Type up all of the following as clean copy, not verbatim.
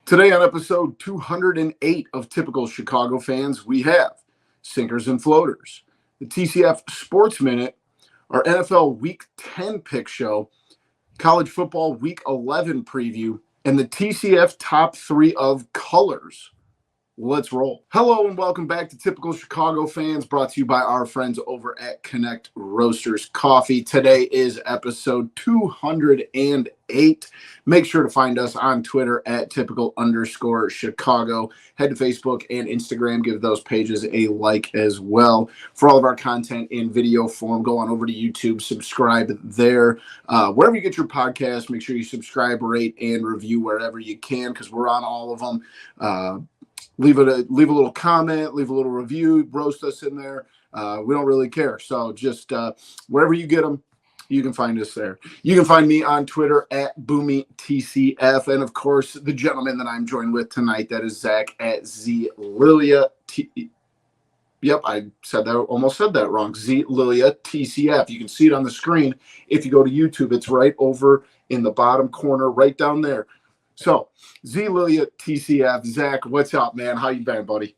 Today on episode 208 of Typical Chicago Fans, we have Sinkers and Floaters, the TCF Sports Minute, our NFL Week 10 pick show, college football Week 11 preview, and the TCF Top 3 of Colors. Let's roll. Hello and welcome back to Typical Chicago Fans, brought to you by our friends over at Connect Roasters Coffee. Today is episode 208. Make sure to find us on Twitter at typical_Chicago. Head to Facebook and Instagram. Give those pages a like as well. For all of our content in video form, go on over to YouTube, subscribe there. Wherever you get your podcast, make sure you subscribe, rate, and review wherever you can, because we're on all of them. Leave a little comment, leave a little review, roast us in there. We don't really care. So just wherever you get them, you can find us there. You can find me on Twitter at BoomyTCF. And, of course, the gentleman that I'm joined with tonight, that is Zach at ZLilia. Yep, I almost said that wrong. ZLilia TCF. You can see it on the screen. If you go to YouTube, it's right over in the bottom corner, right down there. So, ZLilia TCF. Zach, what's up, man? How you been, buddy?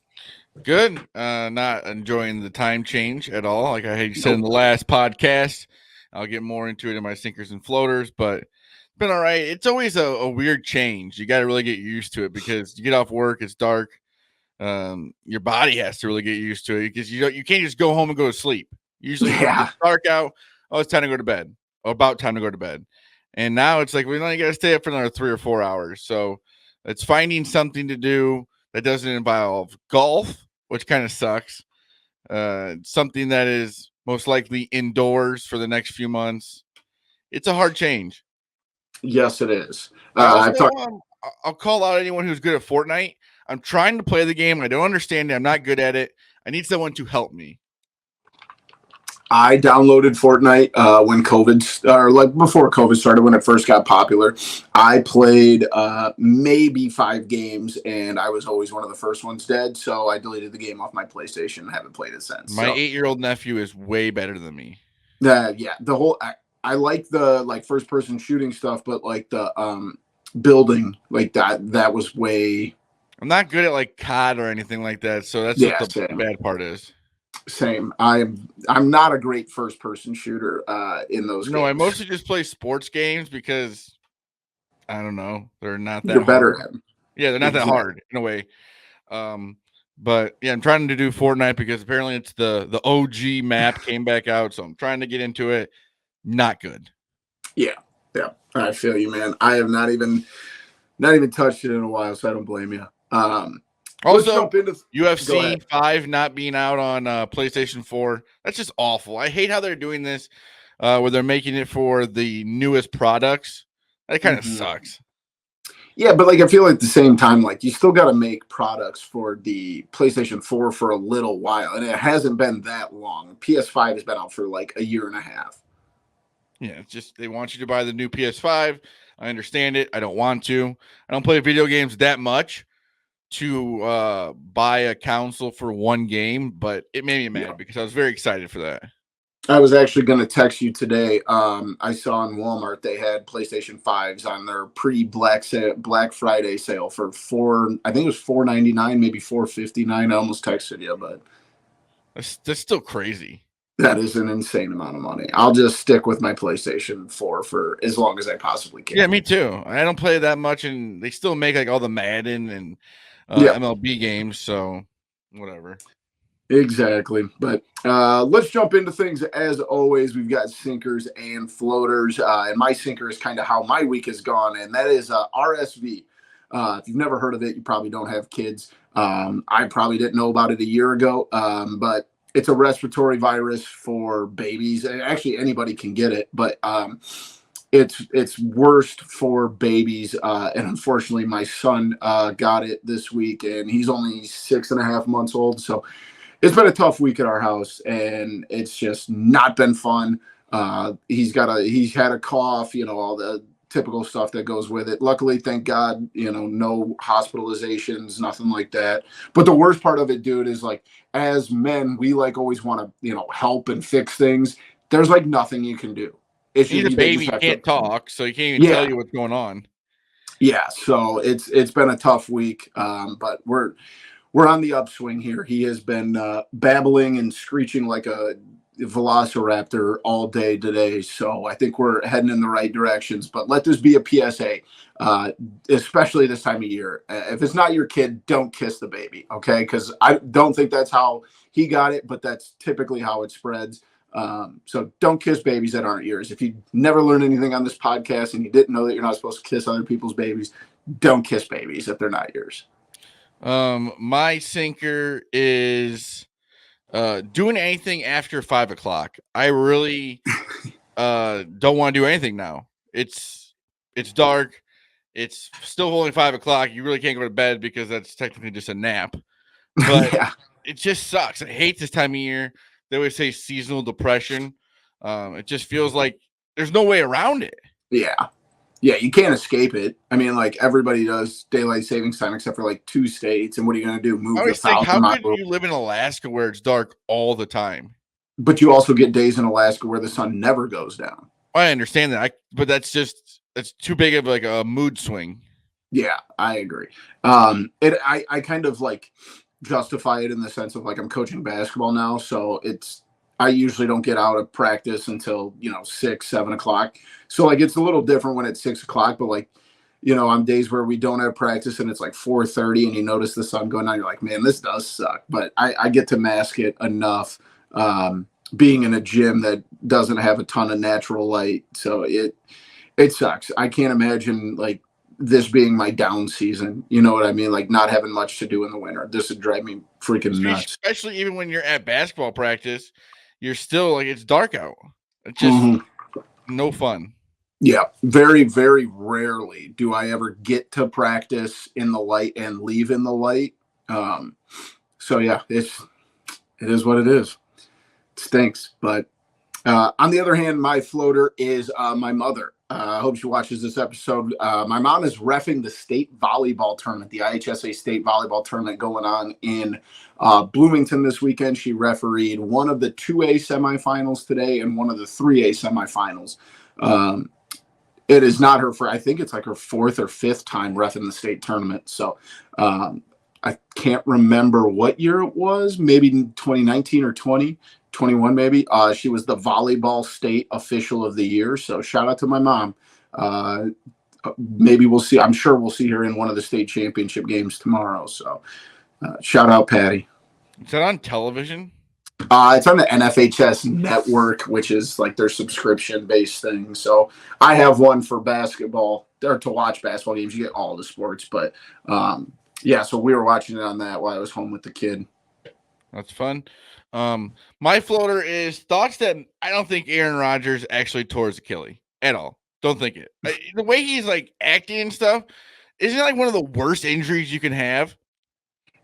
Good. Not enjoying the time change at all. Like I said in the last podcast, I'll get more into it in my sinkers and floaters, but it's been all right. It's always a weird change. You got to really get used to it because you get off work, it's dark. Your body has to really get used to it because you can't just go home and go to sleep. Usually it's dark out. Oh, it's time to go to bed. Or about time to go to bed. And now it's like, you got to stay up for another 3 or 4 hours. So it's finding something to do that doesn't involve golf, which kind of sucks. Something that is most likely indoors for the next few months. It's a hard change. Yes, it is. I'll call out anyone who's good at Fortnite. I'm trying to play the game. I don't understand it. I'm not good at it. I need someone to help me. I downloaded Fortnite when before COVID started, when it first got popular. I played maybe 5 games, and I was always one of the first ones dead. So I deleted the game off my PlayStation and haven't played it since. My 8-year-old nephew is way better than me. I like the first person shooting stuff, but the building like that was way. I'm not good at COD or anything like that, so that's what the bad part is. Same. I'm not a great first person shooter in those games. No, I mostly just play sports games because I don't know, they're not that You're better hard. at them. Yeah, they're not that hard in a way. But yeah, I'm trying to do Fortnite because apparently it's the OG map came back out, so I'm trying to get into it. Not good. Yeah. I feel you, man. I have not even touched it in a while, so I don't blame you. Also, UFC 5 not being out on PlayStation 4, that's just awful. I hate how they're doing this, where they're making it for the newest products. That kind of sucks. Yeah, but I feel at the same time, you still got to make products for the PlayStation 4 for a little while, and it hasn't been that long. PS5 has been out for a year and a half. Yeah, it's just they want you to buy the new PS5. I understand it. I don't want to. I don't play video games that much to buy a Counsell for one game, but it made me mad because I was very excited for that. I was actually going to text you today. I saw in Walmart they had PlayStation 5s on their pre-Black Friday sale for I think it was $4.99, maybe $4.59. I almost texted you, but that's still crazy. That is an insane amount of money. I'll just stick with my PlayStation 4 for as long as I possibly can. Yeah, me too. I don't play that much, and they still make all the Madden and MLB games, so whatever. Exactly. But let's jump into things. As always, we've got sinkers and floaters, and my sinker is kind of how my week has gone, and that is RSV. If you've never heard of it, you probably don't have kids. I probably didn't know about it a year ago, but it's a respiratory virus for babies. Actually, anybody can get it, but it's worst for babies. And unfortunately, my son got it this week, and he's only 6.5 months old. So it's been a tough week at our house, and it's just not been fun. He's had a cough, all the typical stuff that goes with it. Luckily, thank God, no hospitalizations, nothing like that. But the worst part of it, dude, is as men, we always want to, help and fix things. There's nothing you can do. He's a baby, he can't talk, so he can't even tell you what's going on. Yeah, so it's been a tough week, but we're on the upswing here. He has been babbling and screeching like a velociraptor all day today. So I think we're heading in the right directions. But let this be a PSA, especially this time of year. If it's not your kid, don't kiss the baby, okay? Because I don't think that's how he got it, but that's typically how it spreads. So don't kiss babies that aren't yours. If you never learned anything on this podcast and you didn't know that you're not supposed to kiss other people's babies, don't kiss babies if they're not yours. My sinker is doing anything after 5 o'clock. I really don't want to do anything now. It's dark. It's still only 5 o'clock. You really can't go to bed because that's technically just a nap. But Yeah. it just sucks. I hate this time of year. They always say seasonal depression. It just feels like there's no way around it. Yeah. Yeah, you can't escape it. I mean, like everybody does daylight savings time except for like 2 states. And what are you going to do? Move I the always think, how Falcon could you live in Alaska where it's dark all the time? But you also get days in Alaska where the sun never goes down. I understand that, but that's too big of like a mood swing. Yeah, I agree. I kind of like justify it in the sense of like I'm coaching basketball now, so I usually don't get out of practice until 6, 7 o'clock. So like it's a little different when it's 6 o'clock, but like on days where we don't have practice and it's like 4:30 and you notice the sun going on, you're like, man, this does suck. But I get to mask it enough. Being in a gym that doesn't have a ton of natural light, so it sucks. I can't imagine like this being my down season. You know what I mean? Like not having much to do in the winter. This would drive me freaking nuts. Especially even when you're at basketball practice, you're still like it's dark out. It's just no fun. Yeah, very, very rarely do I ever get to practice in the light and leave in the light. So yeah, it is what it is. It stinks, but on the other hand, my floater is my mother. I hope she watches this episode. My mom is reffing the state volleyball tournament, the IHSA state volleyball tournament going on in Bloomington this weekend. She refereed one of the 2A semifinals today and one of the 3A semifinals. It is not her I think it's like her 4th or 5th time reffing the state tournament. So I can't remember what year it was, maybe 2019 or 2021 maybe. She was the volleyball state official of the year. So shout out to my mom. Maybe we'll see. I'm sure we'll see her in one of the state championship games tomorrow. So shout out Patty. Is that on television? It's on the NFHS network, which is like their subscription-based thing. So I have one for basketball, or to watch basketball games. You get all the sports, but yeah. So we were watching it on that while I was home with the kid. That's fun. My floater is thoughts that I don't think Aaron Rodgers actually tore his Achilles at all. Don't think it. The way he's like acting and stuff, isn't it like one of the worst injuries you can have?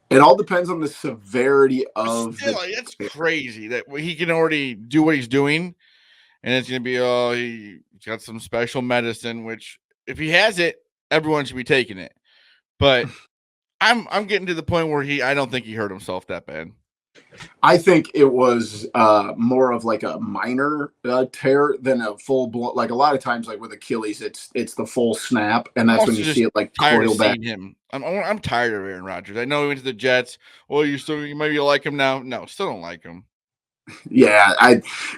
It all depends on the severity of that's crazy that he can already do what he's doing, and it's gonna be he's got some special medicine, which if he has it, everyone should be taking it. But I'm getting to the point where I don't think he hurt himself that bad. I think it was more of like a minor tear than a full blown. Like a lot of times, like with Achilles, it's the full snap, and that's when you see it like coil back. I'm tired of Aaron Rodgers. I know he went to the Jets. Well, you maybe like him now. No, still don't like him. Yeah,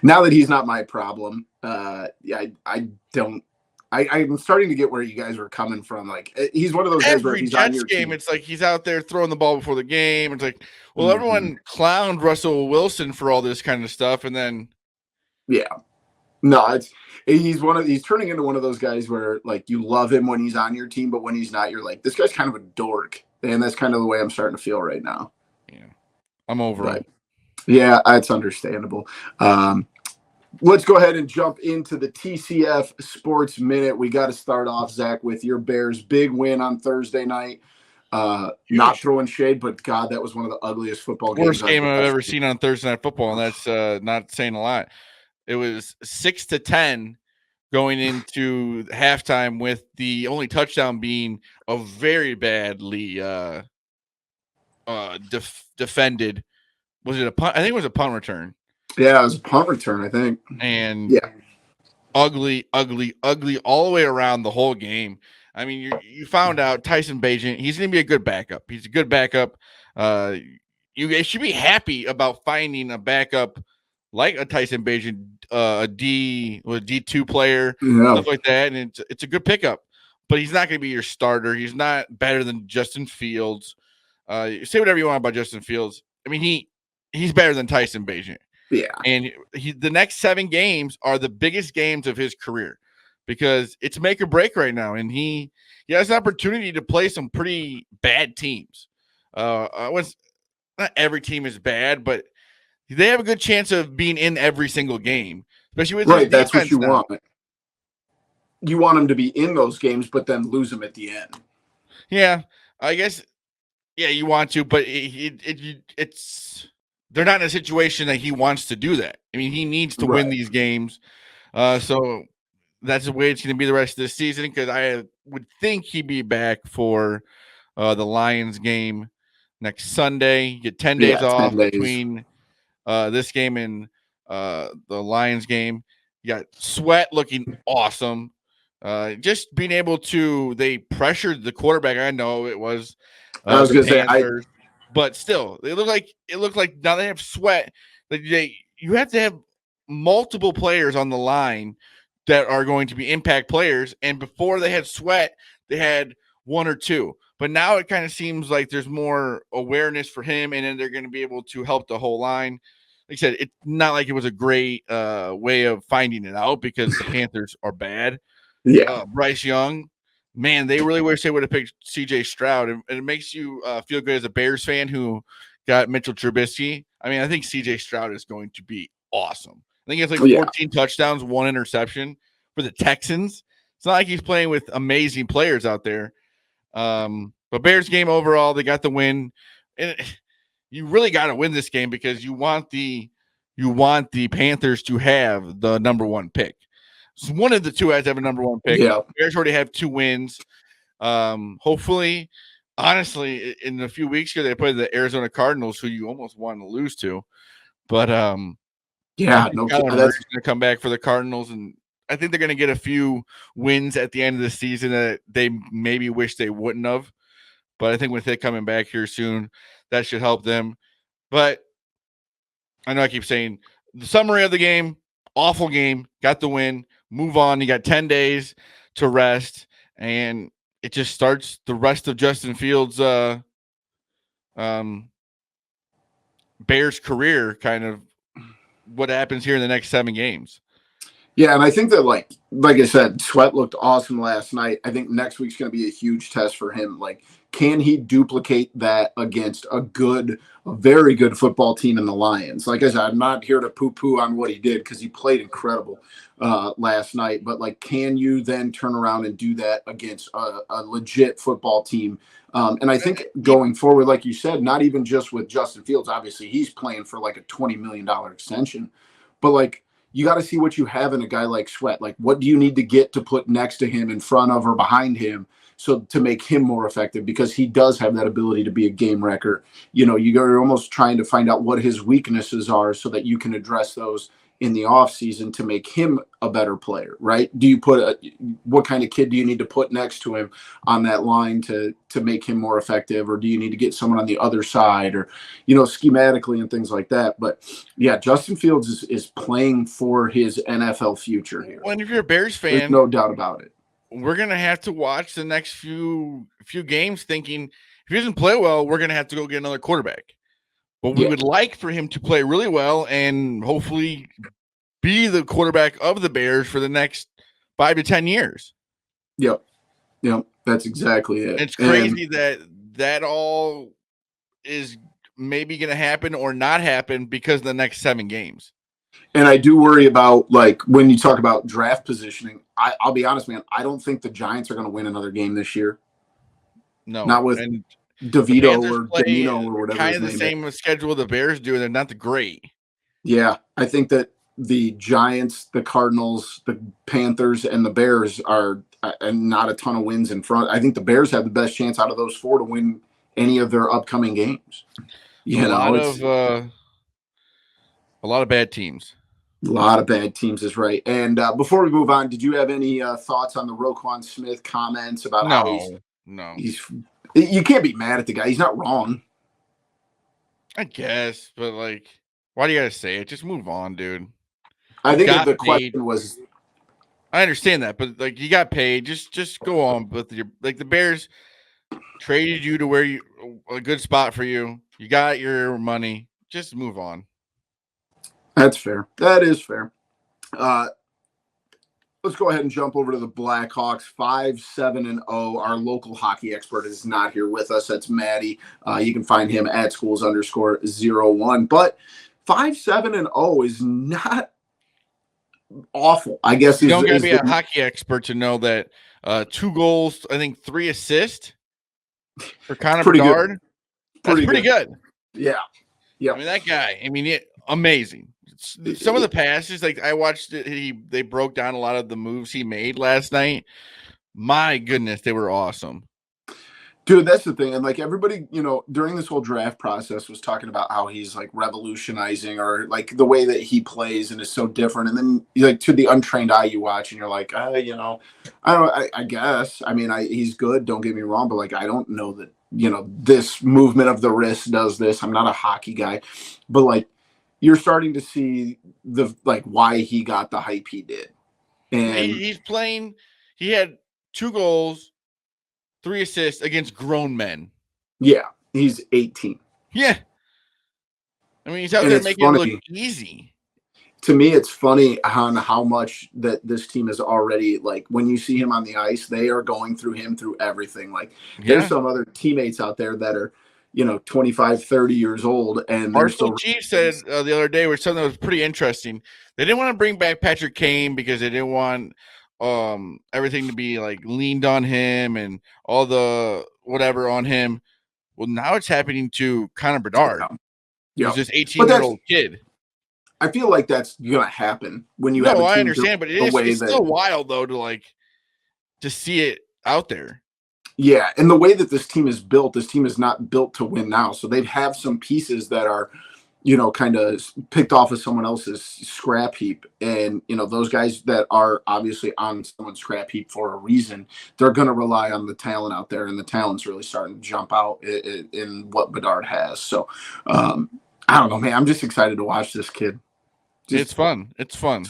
now that he's not my problem, yeah, I don't. I'm starting to get where you guys were coming from. Like he's one of those guys where he's Jets on your game. team. It's like he's out there throwing the ball before the game. It's like, well, everyone clowned Russell Wilson for all this kind of stuff, and then yeah, no, he's turning into one of those guys where like you love him when he's on your team, but when he's not, you're like, this guy's kind of a dork, and that's kind of the way I'm starting to feel right now. Yeah, I'm over it. Yeah, it's understandable. Let's go ahead and jump into the TCF Sports Minute. We got to start off, Zach, with your Bears' big win on Thursday night. Not throwing shade, but God, that was one of the ugliest football games. Worst game I've ever seen on Thursday Night Football, and that's not saying a lot. It was 6-10 going into halftime, with the only touchdown being a very badly defended. Was it a punt? I think it was a punt return. Yeah, it was a punt return, I think. And yeah, ugly all the way around the whole game. I mean, you found out Tyson Bagent. He's going to be a good backup. He's a good backup. You should be happy about finding a backup like a Tyson Bagent, a D2 player, stuff like that, and it's a good pickup. But he's not going to be your starter. He's not better than Justin Fields. Say whatever you want about Justin Fields. I mean, he's better than Tyson Bagent. Yeah. And the next 7 games are the biggest games of his career because it's make or break right now. And he has an opportunity to play some pretty bad teams. Not every team is bad, but they have a good chance of being in every single game, especially with right. That's what you now. want. You want them to be in those games, but then lose them at the end. Yeah, I guess. Yeah, you want to, but it's they're not in a situation that he wants to do that. I mean, he needs to win these games. So that's the way it's going to be the rest of this season because I would think he'd be back for the Lions game next Sunday. You get 10 days off between this game and the Lions game. You got Sweat looking awesome. Just being able to, they pressured the quarterback. I know it was I was going to say, but still, it looked like now they have Sweat. You have to have multiple players on the line that are going to be impact players. And before they had Sweat, they had 1 or 2. But now it kind of seems like there's more awareness for him, and then they're going to be able to help the whole line. Like I said, it's not like it was a great way of finding it out because the Panthers are bad. Yeah. Bryce Young, man, they really wish they would have picked C.J. Stroud. And it makes you feel good as a Bears fan who got Mitchell Trubisky. I mean, I think C.J. Stroud is going to be awesome. I think he has like 14 touchdowns, 1 interception for the Texans. It's not like he's playing with amazing players out there. But Bears game overall, they got the win. And you really got to win this game because you want the Panthers to have the number 1 pick. So one of the two has to have a number 1 pick. Yeah. Bears already have 2 wins. Hopefully, honestly, in a few weeks ago, they played the Arizona Cardinals, who you almost want to lose to. But yeah, no, that's going to come back for the Cardinals, and I think they're going to get a few wins at the end of the season that they maybe wish they wouldn't have. But I think with it coming back here soon, that should help them. But I know I keep saying the summary of the game, awful game, got the win, move on. You got 10 days to rest, and it just starts the rest of Justin Fields' Bears career, kind of what happens here in the next 7 games. Yeah, and I think that, like I said, Sweat looked awesome last night. I think next week's going to be a huge test for him. Like, can he duplicate that against a very good football team in the Lions? Like I said, I'm not here to poo-poo on what he did because he played incredible last night. But, like, can you then turn around and do that against a legit football team? And I think going forward, like you said, not even just with Justin Fields. Obviously, he's playing for, like, a $20 million extension. But, like, you got to see what you have in a guy like Sweat. Like, what do you need to get to put next to him, in front of or behind him, so to make him more effective? Because he does have that ability to be a game wrecker. You know, you're almost trying to find out what his weaknesses are so that you can address those in the offseason to make him a better player, right? Do you what kind of kid do you need to put next to him on that line to make him more effective? Or do you need to get someone on the other side, or, you know, schematically and things like that? But yeah, Justin Fields is playing for his NFL future here. Well, and if you're a Bears fan, there's no doubt about it. We're going to have to watch the next few games thinking if he doesn't play well, we're going to have to go get another quarterback. But we would like for him to play really well and hopefully be the quarterback of the Bears for the next 5 to 10 years. Yep. That's exactly it. It's crazy that all is maybe going to happen or not happen because of the next 7 games. And I do worry about, like, when you talk about draft positioning, I'll be honest, man, I don't think the Giants are going to win another game this year. No. Not with DeVito or Danino or whatever. Kind of the same schedule the Bears do. They're not the great. Yeah. I think that the Giants, the Cardinals, the Panthers, and the Bears are not a ton of wins in front. I think the Bears have the best chance out of those 4 to win any of their upcoming games. A lot of bad teams. A lot of bad teams is right. And before we move on, did you have any thoughts on the Roquan Smith comments about how No. he's you can't be mad at the guy. He's not wrong. I guess, but like, why do you gotta say it? Just move on, dude. I You think got the paid. question was, I understand that, but like, you got paid. Just go on with your, like, the Bears traded you to where you, a good spot for you. You got your money. Just move on. that's fair. That is fair. Let's go ahead and jump over to the Blackhawks. 5-7-0. Our local hockey expert is not here with us. That's Maddie. You can find him at schools_01. But 5-7-0 is not awful, I guess. You don't gotta be a hockey expert to know that 2 goals, I think 3 assists for Connor Bedard. That's pretty good. Yeah. I mean, that guy, amazing. Some of the passes, like, I watched it, they broke down a lot of the moves he made last night. My goodness, they were awesome. Dude, that's the thing. And like everybody, during this whole draft process was talking about how he's like revolutionizing, or like the way that he plays and is so different. And then like to the untrained eye, you watch and you're like, I don't know. I guess, he's good. Don't get me wrong. But like, I don't know that, this movement of the wrist does this. I'm not a hockey guy, but like, you're starting to see why he got the hype he did. And he's playing. He had 2 goals, 3 assists against grown men. Yeah, he's 18. Yeah. He's out there making it look easy. To me, it's funny on how much that this team is already, like, when you see him on the ice, they are going through him through everything. Like, there's some other teammates out there that are, 25, 30 years old. And Barstool Chief said the other day, which something that was pretty interesting. They didn't want to bring back Patrick Kane because they didn't want everything to be like leaned on him and all the whatever on him. Well, now it's happening to Connor Bedard. Yeah. He's this 18-year-old kid. I feel like that's gonna happen when you have a team. I understand, but it's still wild though to see it out there. Yeah, and the way that this team is built, this team is not built to win now. So they have some pieces that are, kind of picked off of someone else's scrap heap. And, those guys that are obviously on someone's scrap heap for a reason, they're going to rely on the talent out there. And the talent's really starting to jump out in what Bedard has. So, I don't know, man. I'm just excited to watch this kid. It's fun. It's fun.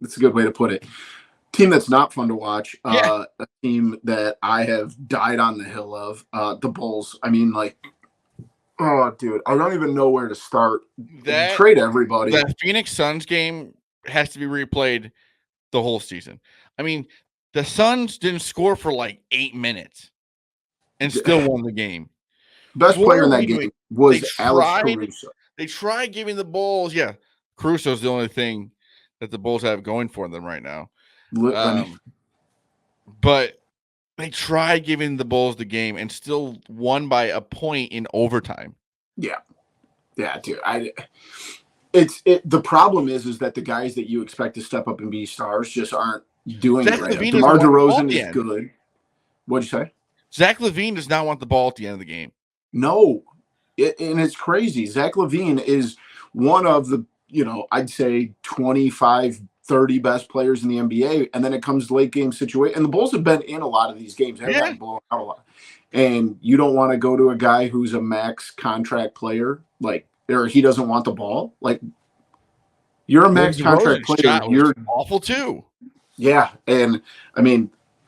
It's a good way to put it. Team that's not fun to watch, a team that I have died on the hill of, the Bulls. Oh, dude, I don't even know where to start. Trade everybody. That Phoenix Suns game has to be replayed the whole season. The Suns didn't score for like 8 minutes and still won the game. Best player in that game was Alex Caruso. They tried giving the Bulls, Caruso's the only thing that the Bulls have going for them right now. But they tried giving the Bulls the game and still won by a point in overtime. Yeah, dude. The problem is that the guys that you expect to step up and be stars just aren't doing it right. DeMar DeRozan is good. What'd you say? Zach LaVine does not want the ball at the end of the game. No, and it's crazy. Zach LaVine is one of the, I'd say 25, 30 best players in the NBA, and then it comes late game situation. And the Bulls have been in a lot of these games. They've gotten blown out a lot. And you don't want to go to a guy who's a max contract player, or he doesn't want the ball. Like, you're a max contract player. You're awful too. Yeah, and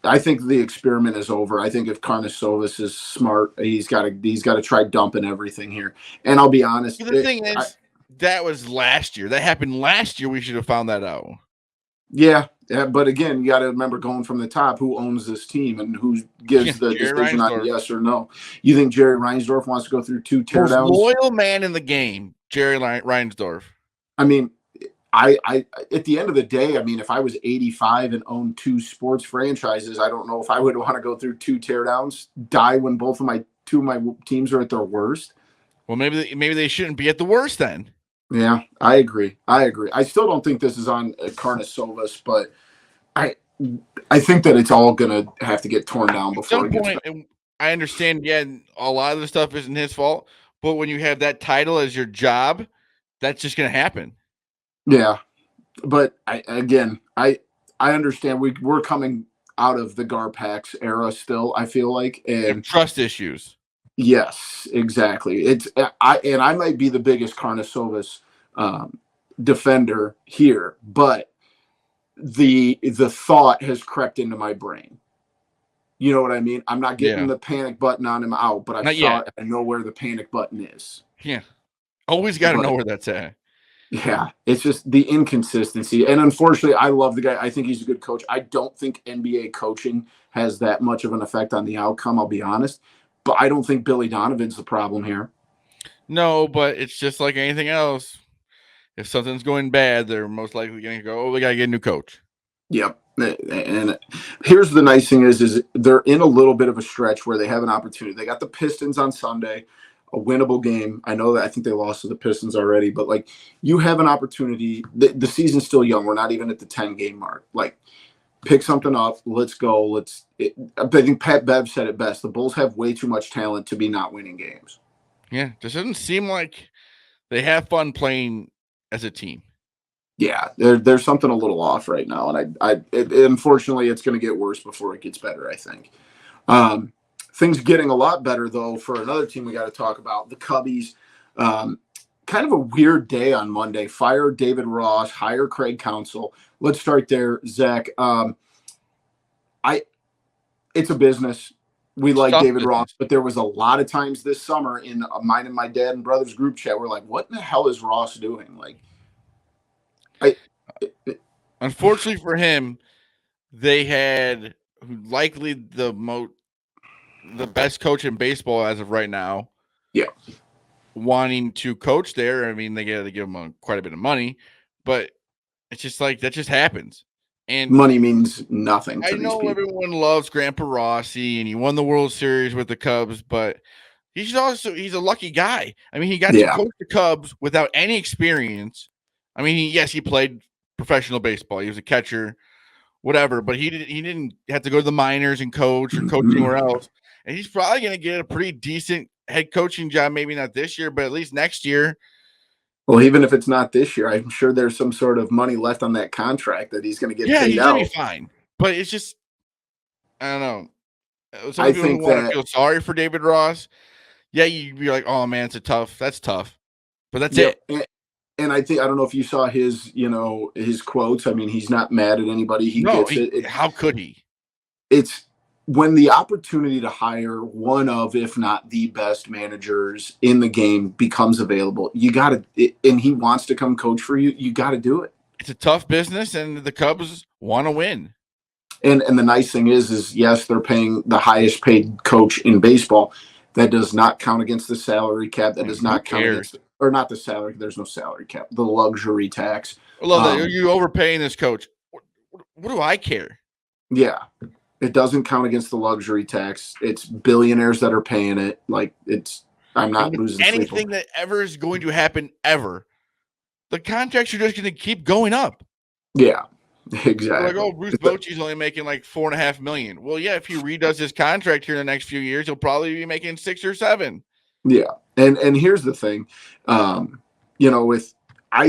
I think the experiment is over. I think if Karnisovas is smart, he's got to try dumping everything here. And I'll be honest. The thing is, that was last year. That happened last year. We should have found that out. Yeah, but again, you got to remember, going from the top, who owns this team and who gives the decision on yes or no. You think Jerry Reinsdorf wants to go through 2 teardowns? Most loyal man in the game, Jerry Reinsdorf. I at the end of the day, if I was 85 and owned 2 sports franchises, I don't know if I would want to go through 2 teardowns, die when both of my teams are at their worst. Well, maybe they shouldn't be at the worst then. Yeah, I agree. I still don't think this is on Karnisovas, but I think that it's all gonna have to get torn down before. At some point, I understand. Yeah, a lot of the stuff isn't his fault, but when you have that title as your job, that's just gonna happen. Yeah, But I understand we're coming out of the Garpax era still, I feel like. They have And trust issues. yes, exactly. I might be the biggest Carnicevis um, defender here, but the thought has crept into my brain. You know what I mean? I'm not getting Yeah. the panic button on him out, but I Not saw yet. it. I know where the panic button is. Yeah. Always got to know But where that's at. yeah, it's just the inconsistency. And unfortunately, I love the guy. I think he's a good coach. I don't think NBA coaching has that much of an effect on the outcome, I'll be honest. But I don't think Billy Donovan's the problem here. No, but it's just like anything else. If something's going bad, they're most likely going to go, oh, we got to get a new coach. Yep. And here's the nice thing is they're in a little bit of a stretch where they have an opportunity. They got the Pistons on Sunday, a winnable game. I know that I think they lost to the Pistons already, but like you have an opportunity. The season's still young. We're not even at the 10-game mark. Like pick something up. Let's go. I think Pat Bev said it best. The Bulls have way too much talent to be not winning games. Yeah. Just doesn't seem like they have fun playing as a team. Yeah, there's something a little off right now, and unfortunately it's going to get worse before it gets better, I think. Things getting a lot better though for another team we got to talk about, the Cubbies. Kind of a weird day on Monday. Fire David Ross, hire Craig Counsell. Let's start there, Zach. It's a business. We like Tough David business. Ross, but there was a lot of times this summer in mine and my dad and brother's group chat, we're like, what in the hell is Ross doing? Like, Unfortunately for him, they had likely the best coach in baseball as of right now. Yeah. Wanting to coach there. I mean, they got to give him quite a bit of money, but it's just like that just happens. And money means nothing to I these know people. everyone loves Grandpa Rossi and he won the World Series with the Cubs, but he's a lucky guy. I mean, he got to coach the Cubs without any experience. I mean, yes, he played professional baseball. He was a catcher, whatever, but he didn't have to go to the minors and coach or coach anywhere else. And he's probably going to get a pretty decent head coaching job, maybe not this year, but at least next year. Well, even if it's not this year, I'm sure there's some sort of money left on that contract that he's going to get paid out. Yeah, he's going to be fine. But it's just, I don't know. Some people who want to feel sorry for David Ross. Yeah, you'd be like, oh man, that's tough. But that's it. And I don't know if you saw his quotes. I mean, he's not mad at anybody. He gets it. How could he? It's when the opportunity to hire one of, if not the best managers in the game becomes available, you got to, and he wants to come coach for you, you got to do it. It's a tough business, and the Cubs want to win. And the nice thing is yes, they're paying the highest paid coach in baseball. That does not count against the salary cap. That does not count against, or not the salary. There's no salary cap. The luxury tax. I love that. You're overpaying this coach. What do I care? Yeah. It doesn't count against the luxury tax. It's billionaires that are paying it. Like I'm not losing anything that ever is going to happen ever. The contracts are just going to keep going up. Yeah, exactly. Like, oh, Bruce Bochy's only making like $4.5 million. Well, yeah, if he redoes his contract here in the next few years, he'll probably be making 6 or 7. Yeah, and here's the thing, I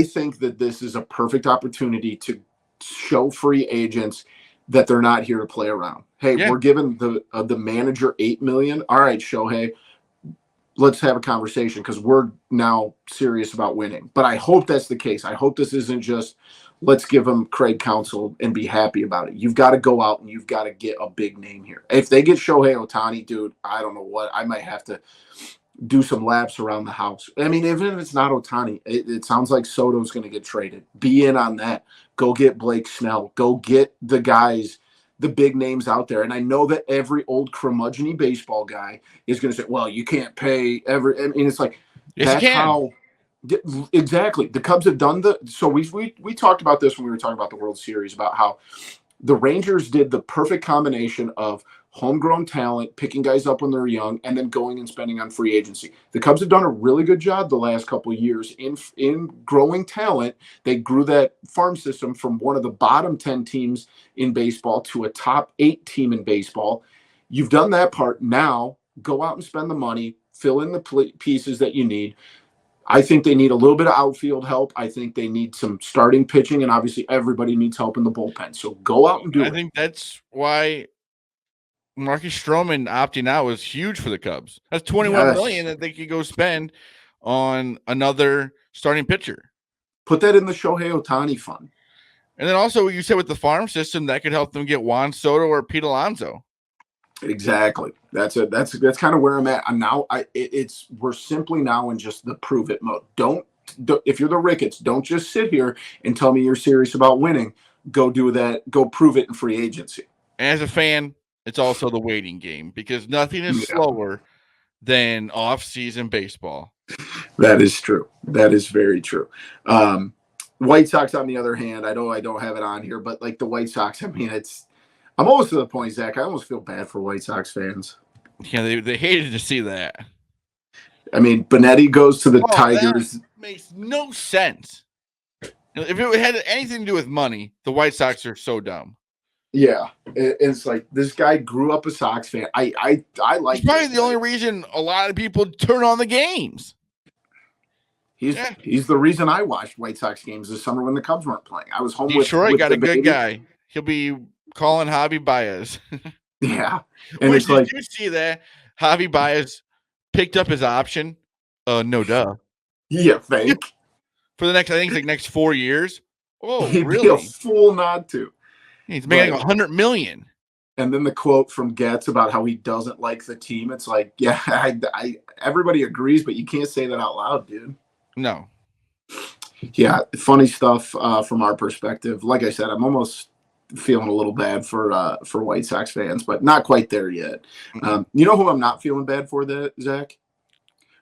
think that this is a perfect opportunity to show free agents that they're not here to play around. Hey, we're giving the manager $8 million. All right, Shohei, let's have a conversation because we're now serious about winning. But I hope that's the case. I hope this isn't just let's give them Craig Counsell and be happy about it. You've got to go out and you've got to get a big name here. If they get Shohei Ohtani, dude, I don't know what. I might have to do some laps around the house. I mean, even if it's not Ohtani, it sounds like Soto's going to get traded. Be in on that. Go get Blake Snell. Go get the guys, the big names out there. And I know that every old curmudgeon-y baseball guy is going to say, well, you can't pay every – I mean, it's like that's how – exactly. The Cubs have done so we talked about this when we were talking about the World Series, about how the Rangers did the perfect combination of homegrown talent, picking guys up when they're young, and then going and spending on free agency. The Cubs have done a really good job the last couple of years in growing talent. They grew that farm system from one of the bottom 10 teams in baseball to a top 8 team in baseball. You've done that part. Now go out and spend the money, fill in the pieces that you need. I think they need a little bit of outfield help. I think they need some starting pitching, and obviously everybody needs help in the bullpen. So go out and do I it. think that's why Marcus Stroman opting out was huge for the Cubs. That's $21 million that they could go spend on another starting pitcher. Put that in the Shohei Ohtani fund. And then also, you said with the farm system, that could help them get Juan Soto or Pete Alonso. Exactly. That's kind of where I'm at. I'm now. We're simply now in just the prove it mode. Don't if you're the Ricketts, don't just sit here and tell me you're serious about winning. Go do that. Go prove it in free agency. As a fan, it's also the waiting game because nothing is slower than off-season baseball. That is true. That is very true. White Sox, on the other hand, I know I don't have it on here, but like the White Sox, I mean, I'm almost to the point, Zach. I almost feel bad for White Sox fans. Yeah, they hated to see that. I mean, Benetti goes to the Tigers. That makes no sense. If it had anything to do with money, the White Sox are so dumb. Yeah, it's like this guy grew up a Sox fan. I like. It's probably the only reason a lot of people turn on the games. He's the reason I watched White Sox games this summer when the Cubs weren't playing. I was home Detroit with got the a good baby. guy. He'll be calling Javi Baez. Yeah, and it's like, did you see that Javi Baez picked up his option? No, duh. Yeah, fake for the next. I think it's like next 4 years. Oh, he'd really? be a fool not to. He's making like $100 million. And then the quote from Getz about how he doesn't like the team. It's like, yeah, I everybody agrees, but you can't say that out loud, dude. No. Yeah, funny stuff from our perspective. Like I said, I'm almost feeling a little bad for White Sox fans, but not quite there yet. You know who I'm not feeling bad for, Zach?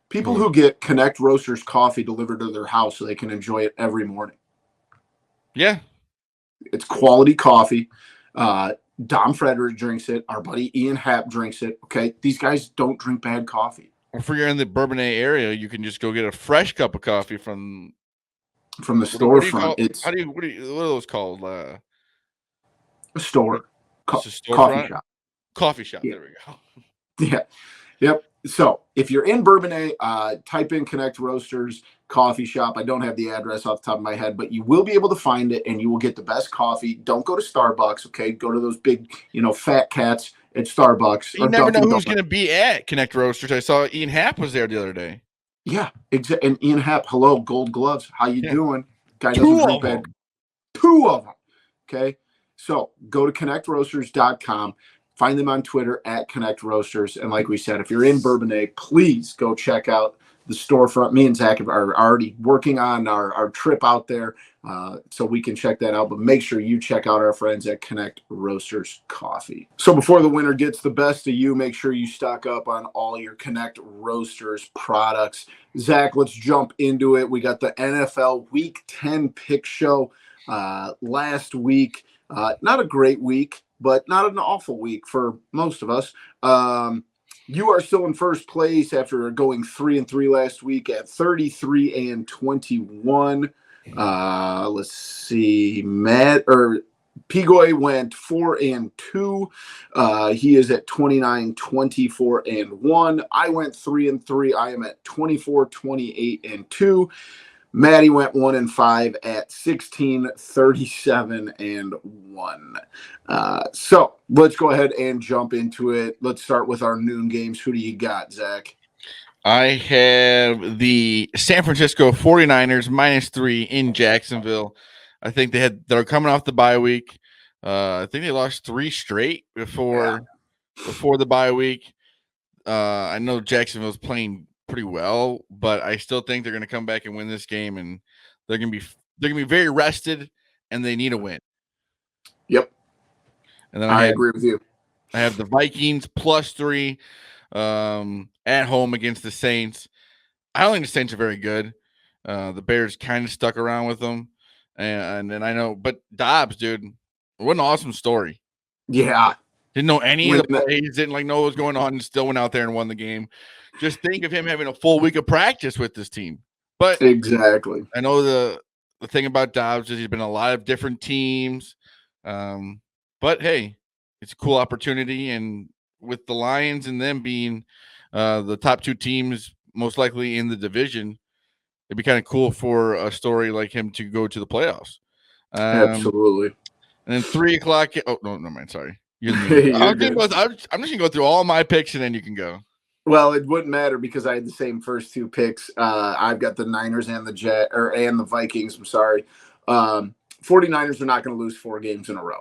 People who get Connect Roasters coffee delivered to their house so they can enjoy it every morning. Yeah. It's quality coffee. Dom Frederick drinks it. Our buddy Ian Happ drinks it. Okay, these guys don't drink bad coffee. If you're in the Bourbonnais area, you can just go get a fresh cup of coffee from the storefront. What are those called? A store. Coffee shop. Coffee shop. Yeah. There we go. Yeah. Yep. So if you're in Bourbonnais, type in Connect Roasters coffee shop. I don't have the address off the top of my head, but you will be able to find it and you will get the best coffee. Don't go to Starbucks. Okay. Go to those big, fat cats at Starbucks. You never know who's going to be at Connect Roasters. I saw Ian Happ was there the other day. Yeah. Exactly. And Ian Happ, hello, gold gloves. How you doing? Guy doesn't drink bad. 2 of them. Okay. So go to connectroasters.com. Find them on Twitter at Connect Roasters. And like we said, if you're in Bourbonnais, please go check out the storefront. Me and Zach are already working on our trip out there so we can check that out. But make sure you check out our friends at Connect Roasters Coffee. So before the winter gets the best of you, make sure you stock up on all your Connect Roasters products. Zach, let's jump into it. We got the NFL Week 10 pick show last week. Not a great week, but not an awful week for most of us. You are still in first place after going 3-3 last week at 33-21. Let's see, Pigoy went 4-2. He is at 29-24-1. I went 3-3. I am at 24-28-2. Maddie went 1-5 at 16-37-1. So let's go ahead and jump into it. Let's start with our noon games. Who do you got, Zach? I have the San Francisco 49ers -3 in Jacksonville. I think they're coming off the bye week. I think they lost 3 straight before the bye week. I know Jacksonville's playing pretty well, but I still think they're going to come back and win this game, and they're going to be very rested, and they need a win. Yep. And then I agree with you. I have the Vikings +3 at home against the Saints. I don't think the Saints are very good. The Bears kind of stuck around with them, and then I know, but Dobbs, dude, what an awesome story. Yeah. Didn't know any of the plays, didn't know what was going on, and still went out there and won the game. Just think of him having a full week of practice with this team. But exactly, I know the thing about Dobbs is he's been a lot of different teams. But hey, it's a cool opportunity, and with the Lions and them being the top 2 teams most likely in the division, it'd be kind of cool for a story like him to go to the playoffs. Absolutely. And then 3 o'clock. Oh, no, never mind. Sorry. You're the main. You're good. I'm just going to go through all my picks and then you can go. Well, it wouldn't matter because I had the same first 2 picks. I've got the Niners and the Vikings. I'm sorry. 49ers are not going to lose 4 games in a row.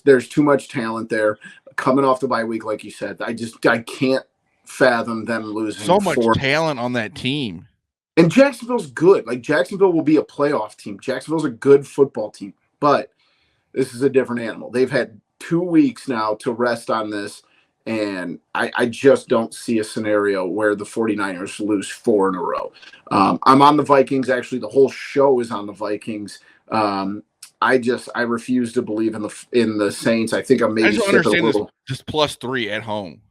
There's too much talent there coming off the bye week. Like you said, I can't fathom them losing so much talent on that team. And Jacksonville's good. Like, Jacksonville will be a playoff team. Jacksonville's a good football team, but this is a different animal. They've had 2 weeks now to rest on this, and I just don't see a scenario where the 49ers lose 4 in a row. I'm on the Vikings. Actually, the whole show is on the Vikings. I refuse to believe in the Saints. I think I'm maybe. I just don't understand this just +3 at home.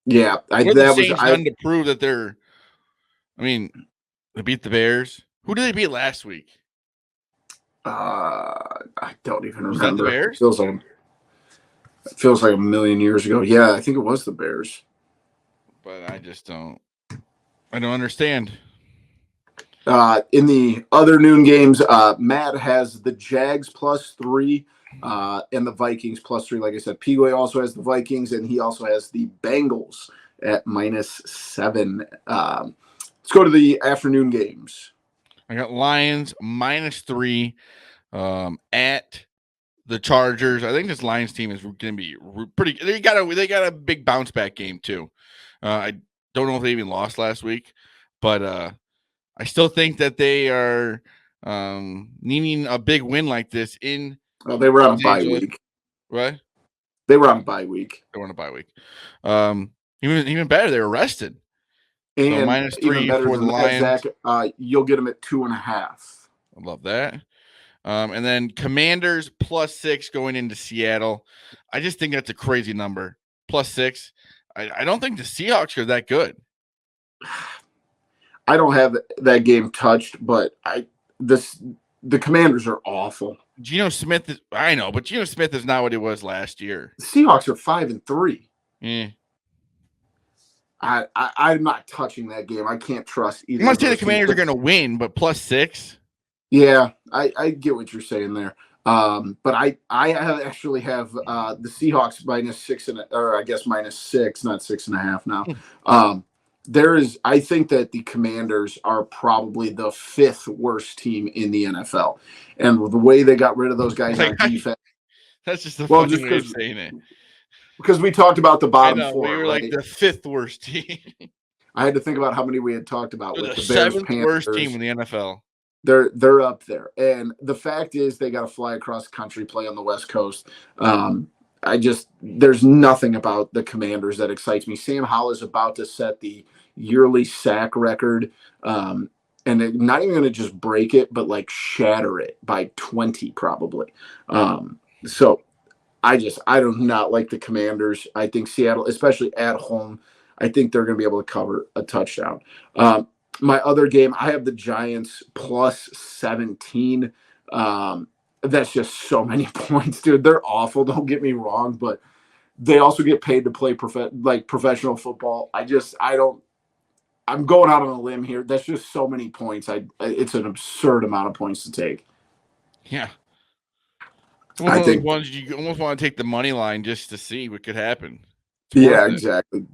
Yeah, the Saints done to prove that they're. I mean, they beat the Bears. Who did they beat last week? I don't even remember. Was that the Bears? It feels like a million years ago. Yeah, I think it was the Bears. But I just don't. I don't understand. In the other noon games, Matt has the Jags +3 and the Vikings +3. Like I said, Pigway also has the Vikings, and he also has the Bengals at -7. Let's go to the afternoon games. I got Lions -3 at the Chargers. I think this Lions team is going to be pretty. They got a big bounce back game too. I don't know if they even lost last week, but I still think that they are needing a big win like this in. Well, they were on a bye week. What? They were on a bye week. They were on a bye week. Even better, they were rested. And so -3 for the Lions. Zach, you'll get them at 2.5. I love that. And then Commanders +6 going into Seattle. I just think that's a crazy number. +6. I don't think the Seahawks are that good. I don't have that game touched, but the Commanders are awful. Geno Smith I know, but Geno Smith is not what he was last year. The Seahawks are 5-3. Yeah. I'm not touching that game. I can't trust either. I'm not saying the Commanders are going to win, but +6. Yeah, I get what you're saying there. But I actually have the Seahawks -6 or I guess -6, not 6.5 now. I think that the Commanders are probably the 5th worst team in the NFL, and the way they got rid of those guys on defense. That's just the funny way of saying it. Because we talked about the bottom 4. We were like the 5th worst team. I had to think about how many we had talked about with the Bears, 7th worst team in the NFL. They're up there, and the fact is they got to fly across the country, play on the West Coast. There's nothing about the Commanders that excites me. Sam Howell is about to set the yearly sack record, and they're not even going to just break it, but like shatter it by 20 probably. So I do not like the Commanders. I think Seattle, especially at home, I think they're going to be able to cover a touchdown. My other game, I have the Giants +17. That's just so many points, dude. They're awful. Don't get me wrong, but they also get paid to play professional football. I'm going out on a limb here. That's just so many points. It's an absurd amount of points to take. Yeah. I think ones you almost want to take the money line just to see what could happen. Yeah, exactly.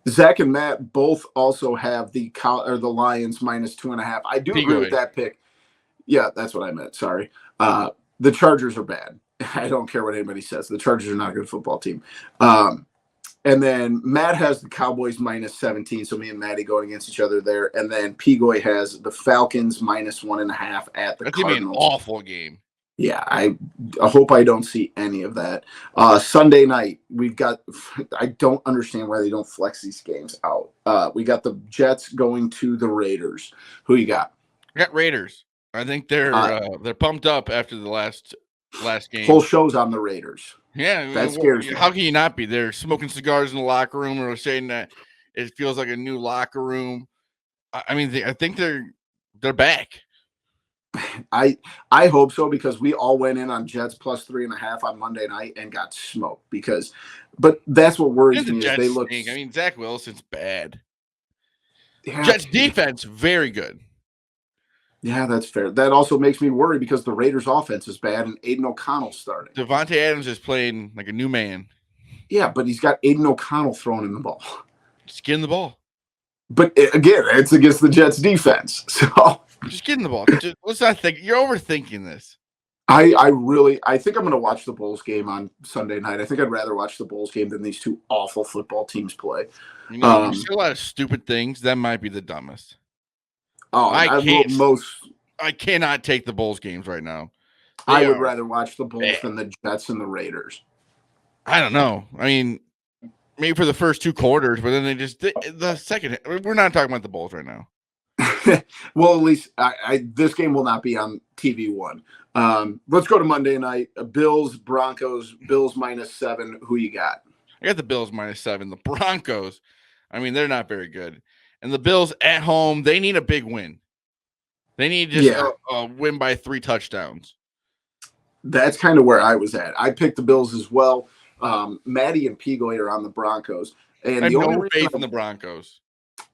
Zach and Matt both also have the Lions -2.5. I do agree with that pick. Yeah, that's what I meant. Sorry. The Chargers are bad. I don't care what anybody says. The Chargers are not a good football team. And then Matt has the Cowboys -17. So me and Maddie going against each other there. And then Pigoy has the Falcons -1.5 at the Cardinals. That's going to be an awful game. Yeah, I hope I don't see any of that. Sunday night, I don't understand why they don't flex these games out. We got the Jets going to the Raiders. Who you got? I got Raiders. I think they're pumped up after the last game. Whole show's on the Raiders. Yeah, that scares me. How can you not be? They're smoking cigars in the locker room, or saying that it feels like a new locker room. I mean, I think they're back. I hope so, because we all went in on Jets +3.5 on Monday night and got smoked but that's what worries me is they look. I mean, Zach Wilson's bad. Yeah, Jets defense very good. Yeah, that's fair. That also makes me worry because the Raiders' offense is bad and Aiden O'Connell's starting. Devontae Adams is playing like a new man. Yeah, but he's got Aiden O'Connell throwing in the ball. Just get in the ball. But again, it's against the Jets' defense. So just get in the ball. Let's not think. You're overthinking this. I think I'm going to watch the Bulls game on Sunday night. I think I'd rather watch the Bulls game than these two awful football teams play. You know, there's a lot of stupid things. That might be the dumbest. Oh, I cannot take the Bulls games right now. I would rather watch the Bulls than the Jets and the Raiders. I don't know. I mean, maybe for the first 2 quarters, but then the second. We're not talking about the Bulls right now. Well, at least this game will not be on TV one. Let's go to Monday night. Bills, Broncos. Bills -7. Who you got? I got the Bills -7. The Broncos, I mean, they're not very good. And the Bills at home, they need a big win. They need just a win by 3 touchdowns. That's kind of where I was at. I picked the Bills as well. Maddie and Pigoy are on the Broncos. And I have no faith in the Broncos.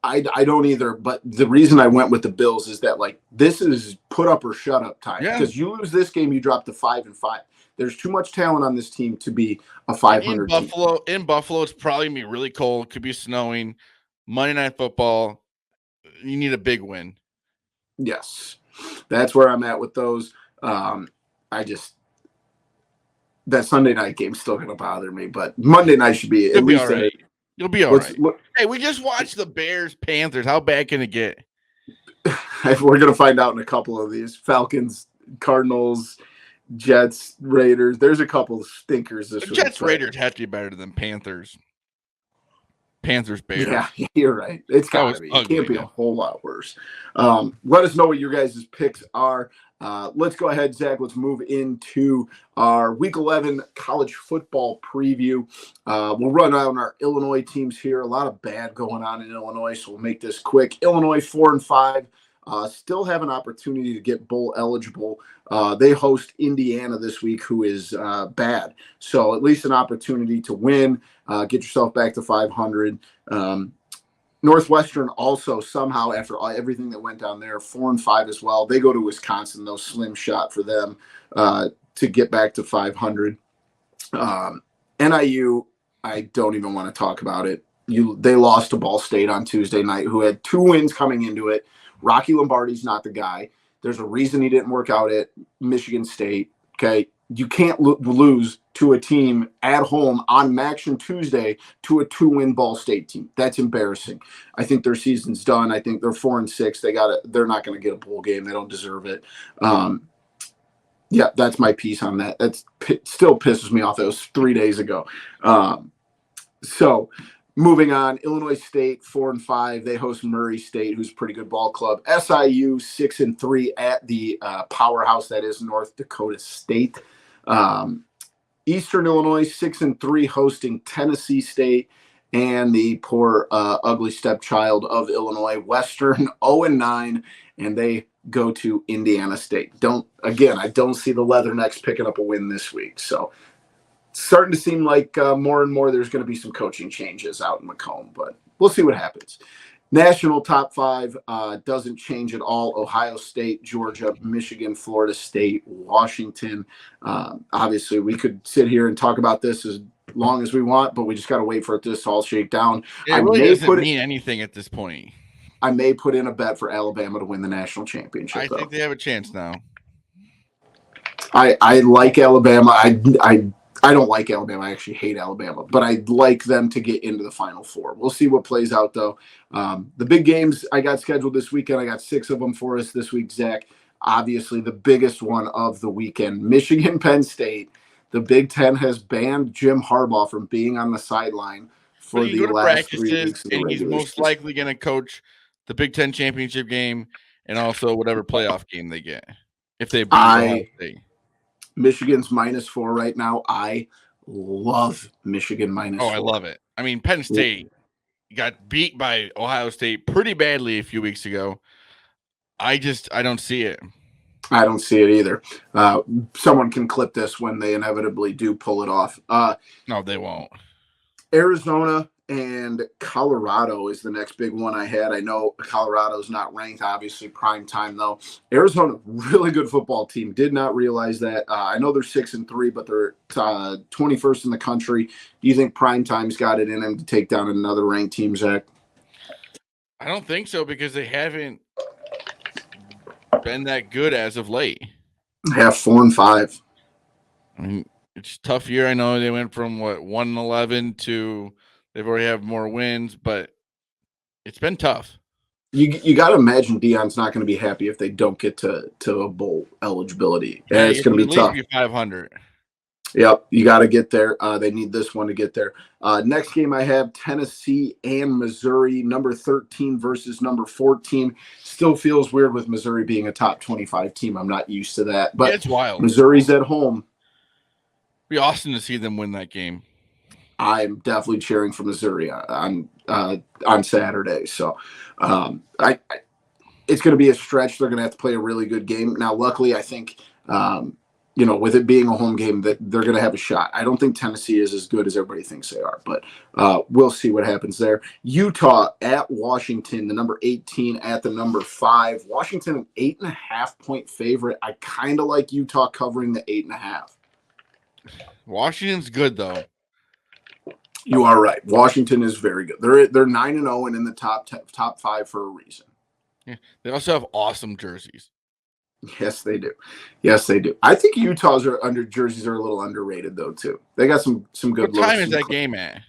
I don't either, but the reason I went with the Bills is that, like, this is put up or shut up time. Because you lose this game, you drop to 5-5. There's too much talent on this team to be a 500 team. In Buffalo, it's probably going to be really cold. Could be snowing. Monday Night Football, you need a big win. Yes. That's where I'm at with those. That Sunday night game's still going to bother me, but Monday night should be at least right. You'll be all right. Hey, we just watched the Bears Panthers. How bad can it get? We're going to find out in a couple of these. Falcons, Cardinals, Jets, Raiders. There's a couple of stinkers this week. Jets, Raiders have to be better than Panthers. Panthers, Bears. Yeah, you're right. It's got to be. It can't be a whole lot worse. Let us know what your guys' picks are. Let's go ahead, Zach. Let's move into our Week 11 college football preview. We'll run on our Illinois teams here. A lot of bad going on in Illinois, so we'll make this quick. Illinois 4-5. Still have an opportunity to get bowl eligible. They host Indiana this week, who is bad. So at least an opportunity to win, get yourself back to 500. Northwestern also somehow, after everything that went down there, 4-5 as well. They go to Wisconsin, though, slim shot for them to get back to 500. NIU, I don't even want to talk about it. They lost to Ball State on Tuesday night, who had 2 wins coming into it. Rocky Lombardi's not the guy. There's a reason he didn't work out at Michigan State. Okay, you can't lose to a team at home on Maction Tuesday to a 2-win Ball State team. That's embarrassing. I think their season's done. I think they're 4-6. They're not going to get a bowl game. They don't deserve it. Yeah, that's my piece on that. That still pisses me off. That was 3 days ago. So moving on, Illinois State 4-5. They host Murray State, who's a pretty good ball club. SIU 6-3 at the powerhouse that is North Dakota State. Eastern Illinois 6-3 hosting Tennessee State, and the poor ugly stepchild of Illinois, Western 0-9, and they go to Indiana State. I don't see the Leathernecks picking up a win this week. So starting to seem like more and more there's going to be some coaching changes out in Macomb, but we'll see what happens. National top 5 doesn't change at all. Ohio State, Georgia, Michigan, Florida State, Washington. Obviously, we could sit here and talk about this as long as we want, but we just got to wait for it to all shake down. It really doesn't mean anything at this point. I may put in a bet for Alabama to win the national championship. I think they have a chance now. I like Alabama. I don't like Alabama. I actually hate Alabama, but I'd like them to get into the Final Four. We'll see what plays out, though. The big games I got scheduled this weekend, I got 6 of them for us this week, Zach. Obviously, the biggest one of the weekend, Michigan, Penn State. The Big Ten has banned Jim Harbaugh from being on the sideline for the last 3 weeks. And he's most likely going to coach the Big Ten championship game and also whatever playoff game they get if they beat Ohio State. Michigan's -4 right now. I love Michigan -4. Oh, I love it. I mean, Penn State got beat by Ohio State pretty badly a few weeks ago. I don't see it. I don't see it either. Someone can clip this when they inevitably do pull it off. No, they won't. Arizona and Colorado is the next big one I had. I know Colorado's not ranked, obviously, prime time, though. Arizona, really good football team. Did not realize that. I know they're 6-3, but they're 21st in the country. Do you think prime time's got it in them to take down another ranked team, Zach? I don't think so, because they haven't been that good as of late. Have 4-5. I mean, it's a tough year. I know they went from 1-11 to they've already have more wins, but it's been tough. You got to imagine Dion's not going to be happy if they don't get to a bowl eligibility. Yeah, it's going to be tough. At least be 500. Yep, you got to get there. They need this one to get there. Next game I have Tennessee and Missouri, number 13 versus number 14. Still feels weird with Missouri being a top 25 team. I'm not used to that, but it's wild. Missouri's at home. Be awesome to see them win that game. I'm definitely cheering for Missouri on Saturday. So it's going to be a stretch. They're going to have to play a really good game. Now, luckily, I think with it being a home game, that they're going to have a shot. I don't think Tennessee is as good as everybody thinks they are, but we'll see what happens there. Utah at Washington, the number 18 at the number 5. Washington, an 8.5-point favorite. I kind of like Utah covering the 8.5. Washington's good, though. You are right. Washington is very good. They're 9-0 and in the top 5 for a reason. Yeah, they also have awesome jerseys. Yes, they do. Yes, they do. I think Utah's jerseys are a little underrated though too. They got some good. What time is that game at?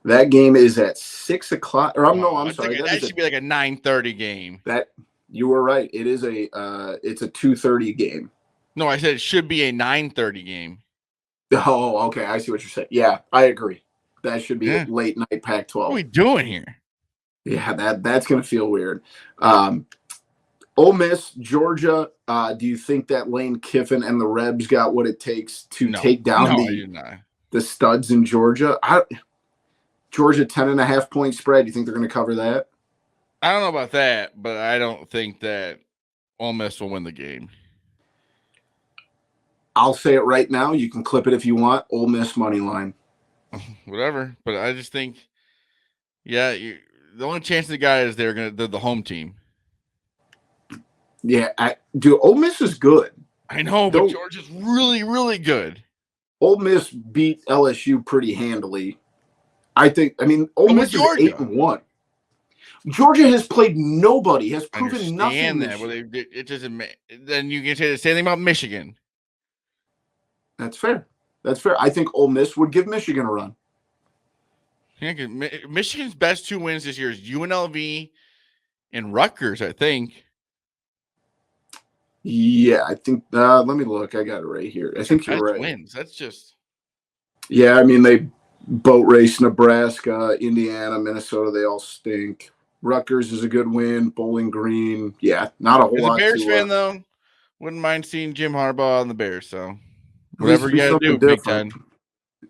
That game is at 6 o'clock. Or I'm sorry. That should be like a 9:30 game. That you were right. It is it's a 2:30 game. No, I said it should be a 9:30 game. Oh, okay. I see what you're saying. Yeah, I agree. That should be a late night Pac-12. What are we doing here? Yeah, that's gonna feel weird. Ole Miss, Georgia. Do you think that Lane Kiffin and the Rebs got what it takes to take down the studs in Georgia? Georgia 10.5-point spread. Do you think they're going to cover that? I don't know about that, but I don't think that Ole Miss will win the game. I'll say it right now. You can clip it if you want. Ole Miss money line. Whatever, but I just think, the only chance they got is they're the home team. Yeah, Ole Miss is good. I know, but Georgia's really, really good. Ole Miss beat LSU pretty handily. Ole Miss is 8-1. Georgia has played nobody. Has proven nothing. That. Well, it doesn't. Then you can say the same thing about Michigan. That's fair. I think Ole Miss would give Michigan a run. Yeah, because Michigan's best 2 wins this year is UNLV and Rutgers, I think. Yeah, I think. Let me look. I got it right here. I think you're right. Wins. That's just. Yeah, I mean they boat race Nebraska, Indiana, Minnesota. They all stink. Rutgers is a good win. Bowling Green. Yeah, not a whole lot. As a Bears fan, though, wouldn't mind seeing Jim Harbaugh on the Bears. So whatever you got to do, Big Ten.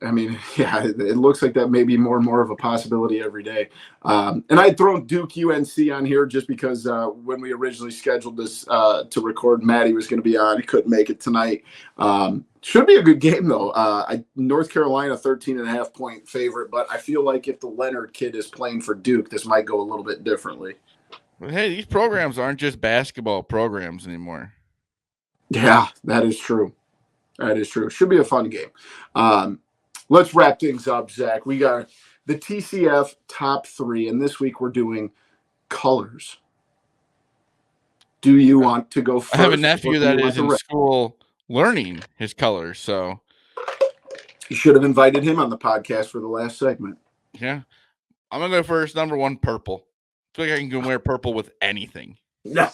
I mean, yeah, it looks like that may be more and more of a possibility every day. And I'd throw Duke UNC on here just because when we originally scheduled this to record, Maddie was going to be on. He couldn't make it tonight. Should be a good game, though. North Carolina, 13.5-point favorite, but I feel like if the Leonard kid is playing for Duke, this might go a little bit differently. But hey, these programs aren't just basketball programs anymore. Yeah, that is true. Should be a fun game. Let's wrap things up, Zach. We got the TCF top 3, and this week we're doing colors. Do you want to go first? I have a nephew that is in school learning his colors, so you should have invited him on the podcast for the last segment. Yeah, I'm gonna go first. Number 1, purple. I feel like I can wear purple with anything. No.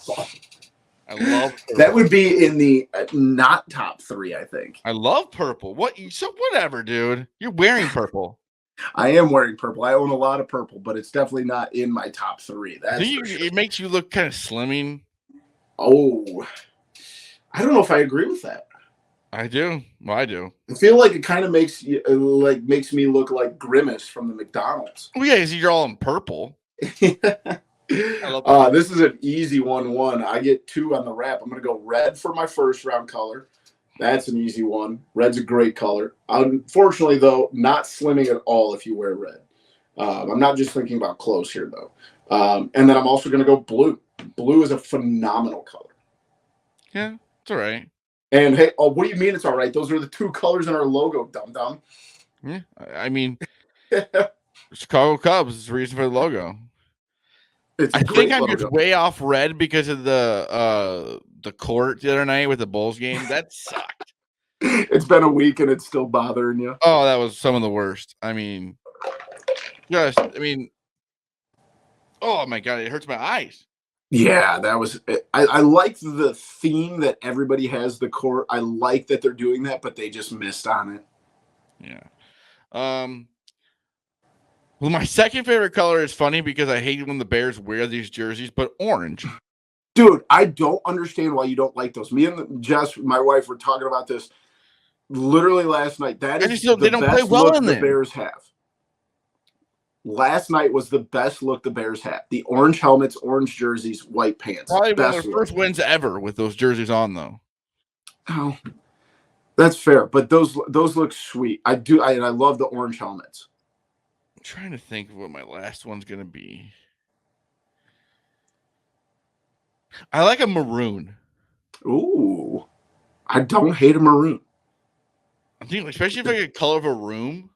I love purple. That would be in the not top 3, I think. I love purple. Whatever, dude. You're wearing purple. I am wearing purple. I own a lot of purple, but it's definitely not in my top 3. That's for sure. It makes you look kind of slimming. Oh, I don't know if I agree with that. I do. Well, I do. I feel like it kind of makes me look like Grimace from the McDonald's. Well, yeah, because you're all in purple. This is an easy 1-1. I get 2 on the wrap. I'm going to go red for my first round color. That's an easy one. Red's a great color. Unfortunately, though, not slimming at all if you wear red. I'm not just thinking about clothes here, though. And then I'm also going to go blue. Blue is a phenomenal color. Yeah, it's all right. And hey, oh, what do you mean it's all right? Those are the two colors in our logo, dum-dum. Yeah, I mean, Chicago Cubs is the reason for the logo. It's a I think great I'm logo. just way off red because of the court the other night with the Bulls game. That sucked. It's been a week and it's still bothering you. Oh, that was some of the worst. I mean, oh my God, it hurts my eyes. Yeah, that was. I like the theme that everybody has the court. I like that they're doing that, but they just missed on it. Yeah. Well, my second favorite color is funny because I hate when the Bears wear these jerseys, but orange. Dude, I don't understand why you don't like those. Me and Jess, my wife, were talking about this literally last night. That is the They don't play best well look in the them. Bears have. Last night was the best look the Bears had. The orange helmets, orange jerseys, white pants. Probably one of Best their look. first wins ever with those jerseys on, though. Oh, that's fair, but those look sweet. I love the orange helmets. I'm trying to think of what my last one's gonna be. I like a maroon. Ooh, I don't hate a maroon. I think, especially if I get color of a room.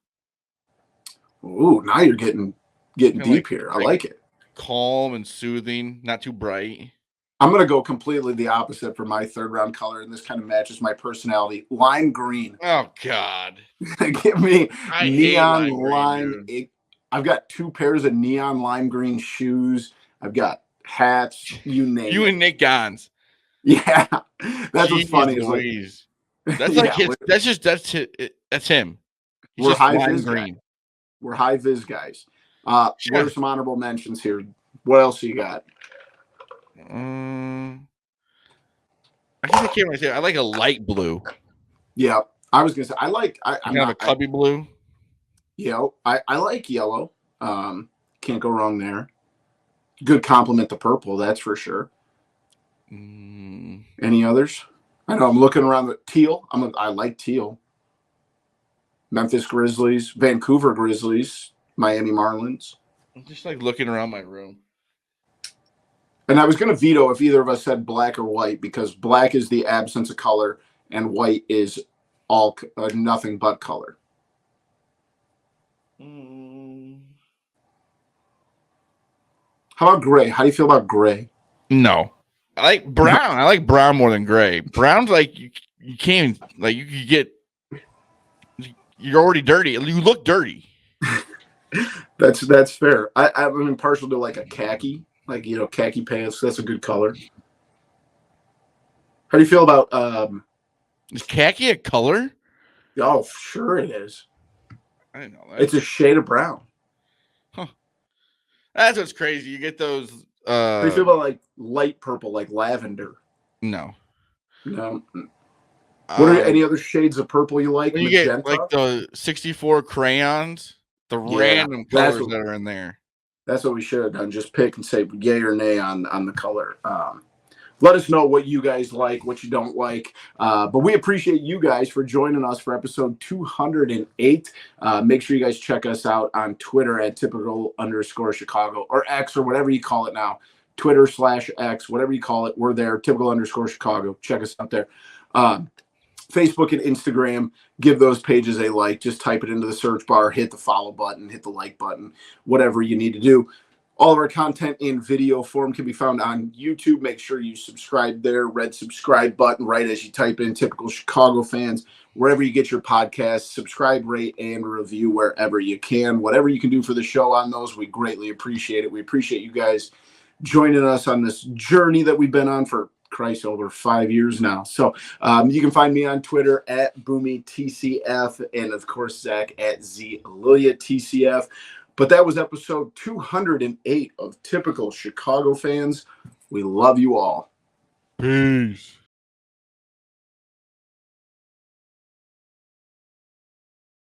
Ooh, now you're getting deep like, here. I like it. Calm and soothing, not too bright. I'm going to go completely the opposite for my third round color, and this kind of matches my personality. Lime green. Oh, God. Give me neon lime. I've got 2 pairs of neon lime green shoes. I've got hats, you name it. You and Nick Gons. Yeah. That's what's funny. Is that's like that's him. He's we're just high lime vis green. We're high vis guys. What are some honorable mentions here? What else you got? I guess I can't really say. I like a light blue. Yeah, I was gonna say I'm not a cubby blue. Yeah, I like yellow. Can't go wrong there. Good compliment to purple, that's for sure. Any others? I know I'm looking around the teal. I like teal. Memphis Grizzlies, Vancouver Grizzlies, Miami Marlins. I'm just like looking around my room. And I was going to veto if either of us said black or white, because black is the absence of color and white is all nothing but color. How about gray? How do you feel about gray? No. I like brown. I like brown more than gray. Brown's like you can't like you get you're already dirty. You look dirty. That's fair. I'm impartial to like a khaki, like khaki pants. That's a good color. How do you feel about is khaki a color? Oh, sure it is. I didn't know that. It's a shade of brown. Huh. That's what's crazy. You get those how do you feel about like light purple, like lavender? No. What are any other shades of purple you like? You get like the 64 crayons, the random colors that are in there. That's what we should have done. Just pick and say yay or nay on the color. Let us know what you guys like, what you don't like. But we appreciate you guys for joining us for episode 208. Make sure you guys check us out on Twitter at typical_Chicago or X or whatever you call it now. Twitter/X, whatever you call it. We're there, typical_Chicago. Check us out there. Facebook and Instagram, give those pages a like. Just type it into the search bar, hit the follow button, hit the like button, whatever you need to do. All of our content in video form can be found on YouTube. Make sure you subscribe there. Red subscribe button right as you type in Typical Chicago Fans. Wherever you get your podcasts, subscribe, rate, and review wherever you can. Whatever you can do for the show on those, we greatly appreciate it. We appreciate you guys joining us on this journey that we've been on for Christ, over 5 years now. So you can find me on Twitter at BoomyTCF and, of course, Zach at ZLiliaTCF. But that was episode 208 of Typical Chicago Fans. We love you all. Peace.